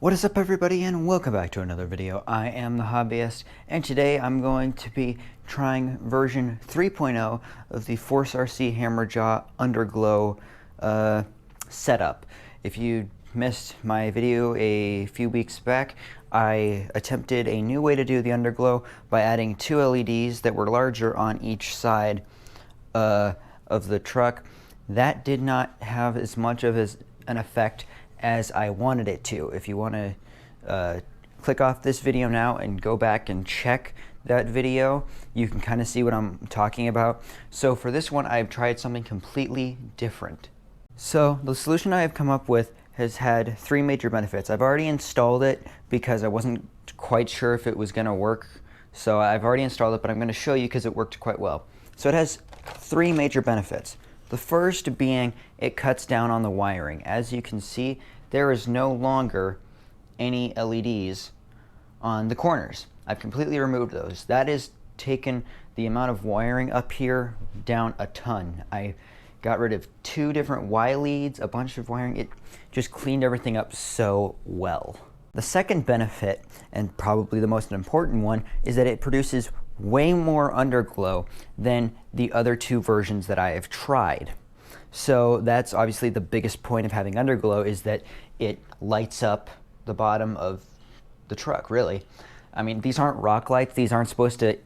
What is up, everybody, and welcome back to another video. I am the Hobbyist, and today I'm going to be trying version 3.0 of the Force RC HammerJaw Underglow setup. If you missed my video a few weeks back, I attempted a new way to do the underglow by adding two LEDs that were larger on each side of the truck. That did not have as much of an effect as I wanted it to. If you want to click off this video now and go back and check that video, you can kind of see what I'm talking about. So for this one, I've tried something completely different. So the solution I have come up with has had three major benefits. I've already installed it because I wasn't quite sure if it was going to work. So I've already installed it, but I'm going to show you because it worked quite well. So it has three major benefits. The first being it cuts down on the wiring. As you can see, there is no longer any LEDs on the corners. I've completely removed those. That has taken the amount of wiring up here down a ton. I got rid of two different Y leads, a bunch of wiring. It just cleaned everything up so well. The second benefit, and probably the most important one, is that it produces way more underglow than the other two versions that I have tried. So that's obviously the biggest point of having underglow, is that it lights up the bottom of the truck, really. I mean, these aren't rock lights. These aren't supposed to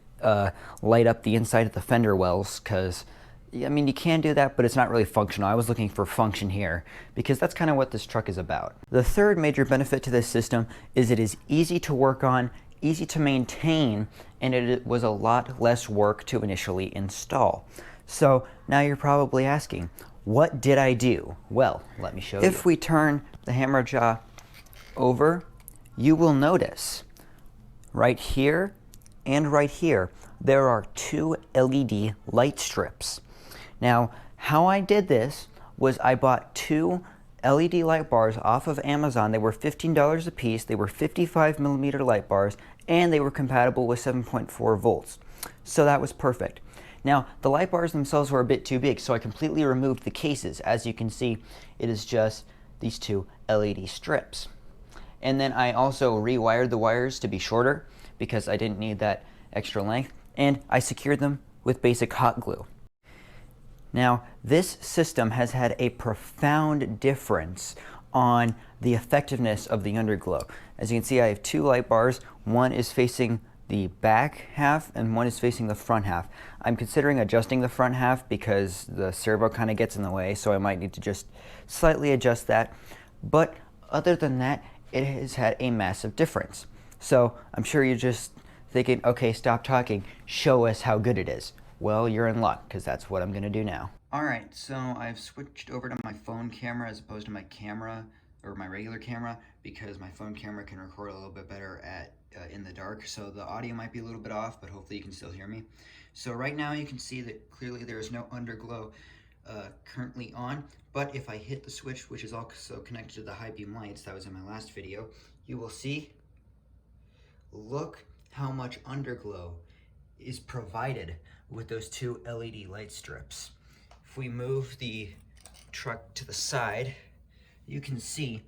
light up the inside of the fender wells, because I mean, you can do that, but it's not really functional. I was looking for function here because that's kind of what this truck is about. The third major benefit to this system is it is easy to work on, easy to maintain, and it was a lot less work to initially install. So now you're probably asking, what did I do? Well, let me show you. If we turn the HammerJaw over, you will notice right here and right here, there are two LED light strips. Now, how I did this was I bought two LED light bars off of Amazon. They were $15 a piece. They were 55mm light bars, and they were compatible with 7.4 volts. So that was perfect. Now, the light bars themselves were a bit too big, so I completely removed the cases. As you can see, it is just these two LED strips. And then I also rewired the wires to be shorter because I didn't need that extra length, and I secured them with basic hot glue. Now, this system has had a profound difference on the effectiveness of the underglow. As you can see, I have two light bars. One is facing the back half and one is facing the front half. I'm considering adjusting the front half because the servo kind of gets in the way, so I might need to just slightly adjust that. But other than that, it has had a massive difference. So I'm sure you're just thinking, okay, stop talking, show us how good it is. Well, you're in luck, because that's what I'm going to do now. Alright, so I've switched over to my phone camera as opposed to my camera, or my regular camera, because my phone camera can record a little bit better in the dark, so the audio might be a little bit off, but hopefully you can still hear me. So right now you can see that clearly there is no underglow currently on, but if I hit the switch, which is also connected to the high beam lights, that was in my last video, you will see, look how much underglow is provided with those two LED light strips. If we move the truck to the side, you can see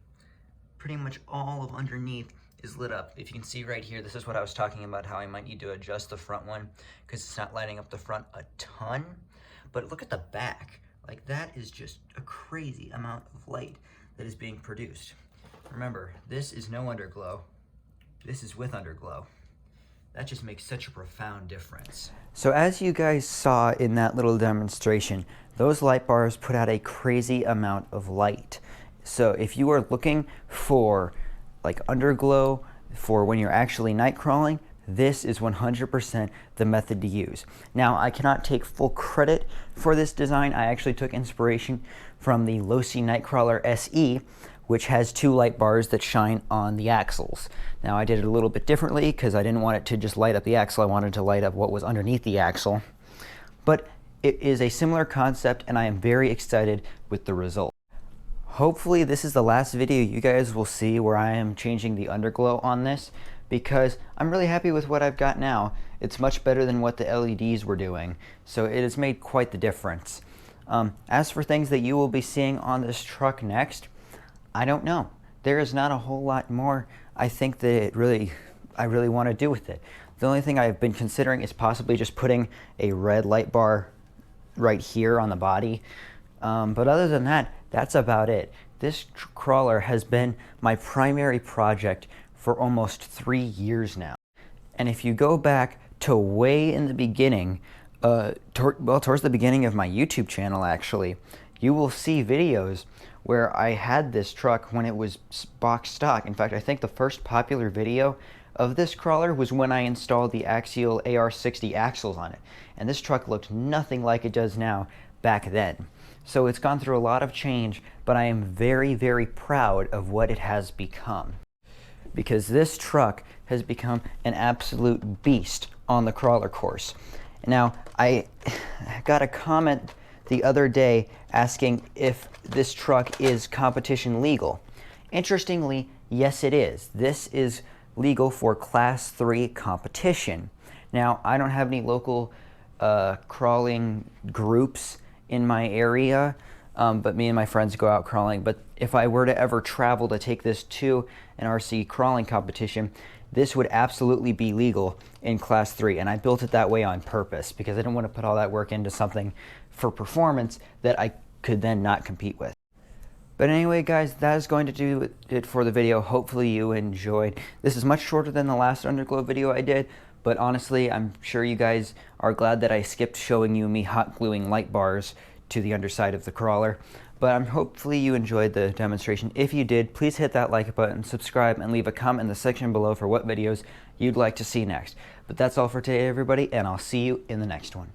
pretty much all of underneath is lit up. If you can see right here, this is what I was talking about, how I might need to adjust the front one because it's not lighting up the front a ton. But look at the back. Like, that is just a crazy amount of light that is being produced. Remember, this is no underglow. This is with underglow. That just makes such a profound difference. So as you guys saw in that little demonstration, those light bars put out a crazy amount of light. So if you are looking for like underglow for when you're actually night crawling, this is 100% the method to use. Now, I cannot take full credit for this design. I actually took inspiration from the Losi Nightcrawler SE, which has two light bars that shine on the axles. Now, I did it a little bit differently because I didn't want it to just light up the axle. I wanted to light up what was underneath the axle. But it is a similar concept, and I am very excited with the result. Hopefully this is the last video you guys will see where I am changing the underglow on this, because I'm really happy with what I've got now. It's much better than what the LEDs were doing, so it has made quite the difference. As for things that you will be seeing on this truck next, I don't know. there is not a whole lot more I think that I really want to do with it. The only thing I've been considering is possibly just putting a red light bar right here on the body. But other than that, that's about it. This crawler has been my primary project for almost 3 years now. And if you go back to way in the beginning, towards the beginning of my YouTube channel actually, you will see videos where I had this truck when it was box stock. In fact, I think the first popular video of this crawler was when I installed the Axial AR60 axles on it. And this truck looked nothing like it does now back then. So it's gone through a lot of change, but I am very, very proud of what it has become. Because this truck has become an absolute beast on the crawler course. Now, I got a comment the other day asking if this truck is competition legal. Interestingly, yes it is. This is legal for Class 3 competition. Now, I don't have any local crawling groups in my area, but me and my friends go out crawling. But if I were to ever travel to take this to an RC crawling competition, this would absolutely be legal in Class 3, and I built it that way on purpose because I didn't want to put all that work into something for performance that I could then not compete with. But anyway, guys, that is going to do it for the video. Hopefully you enjoyed. This is much shorter than the last Underglow video I did, but honestly, I'm sure you guys are glad that I skipped showing you me hot gluing light bars to the underside of the crawler. But hopefully you enjoyed the demonstration. If you did, please hit that like button, subscribe, and leave a comment in the section below for what videos you'd like to see next. But that's all for today, everybody, and I'll see you in the next one.